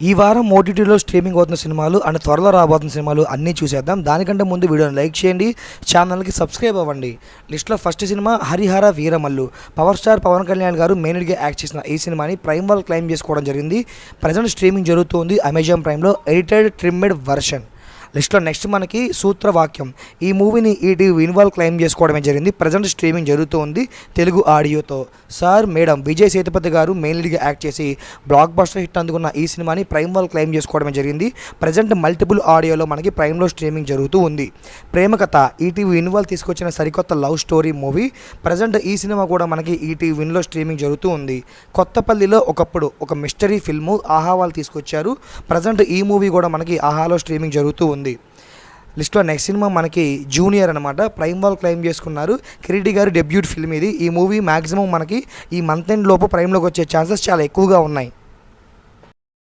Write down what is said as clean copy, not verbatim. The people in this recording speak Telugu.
ఈ వారం ఓటీటీలో స్ట్రీమింగ్ అవుతున్న సినిమాలు అండ్ త్వరలో రాబోతున్న సినిమాలు అన్నీ చూసేద్దాం. దానికంటే ముందు వీడియోని లైక్ చేయండి, ఛానల్కి సబ్స్క్రైబ్ అవ్వండి. లిస్ట్లో first cinema Harihara Veeramallu. Power star Pawan Kalyan గారు మెయిన్గా యాక్ట్ చేసిన ఈ సినిమాని ప్రైమ్ వాళ్ళు క్లెయిమ్ చేసుకోవడం జరిగింది. ప్రజెంట్ స్ట్రీమింగ్ జరుగుతుంది అమెజాన్ ప్రైమ్లో ఎడిటెడ్ ట్రిమ్డ్ వర్షన్. లిస్ట్లో నెక్స్ట్ మనకి సూత్రవాక్యం. ఈ మూవీని ఈటీవీ విన్వాల్ క్లెయిమ్ చేసుకోవడమే జరిగింది. ప్రజెంట్ స్ట్రీమింగ్ జరుగుతూ ఉంది తెలుగు ఆడియోతో. సార్ మేడం విజయ్ సేతుపతి గారు మెయిన్ లీడ్గా యాక్ట్ చేసి బ్లాక్ బస్టర్ హిట్ అందుకున్న ఈ సినిమాని ప్రైమ్ వాల్ క్లెయిమ్ చేసుకోవడమే జరిగింది. ప్రజెంట్ మల్టిపుల్ ఆడియోలో మనకి ప్రైమ్లో స్ట్రీమింగ్ జరుగుతూ ఉంది. ప్రేమ కథ ఈటీవీ విన్వాల్ తీసుకొచ్చిన సరికొత్త లవ్ స్టోరీ మూవీ. ప్రజెంట్ ఈ సినిమా కూడా మనకి ఈటీవీ విన్లో స్ట్రీమింగ్ జరుగుతూ ఉంది. కొత్తపల్లిలో ఒకప్పుడు ఒక మిస్టరీ ఫిల్ము ఆహా వాళ్ళు తీసుకొచ్చారు. ప్రజెంట్ ఈ మూవీ కూడా మనకి ఆహాలో స్ట్రీమింగ్ జరుగుతూ ఉంది. లిస్ట్లో నెక్స్ట్ సినిమా మనకి జూనియర్ అనమాట. ప్రైమ్ వాల్ క్లెయిమ్ చేసుకున్నారు. కిరీటి గారి డెబ్యూట్ ఫిల్మ్ ఇది. ఈ మూవీ మ్యాక్సిమం మనకి ఈ మంత్ ఎండ్ లోపు ప్రైమ్లోకి వచ్చే ఛాన్సెస్ చాలా ఎక్కువగా ఉన్నాయి.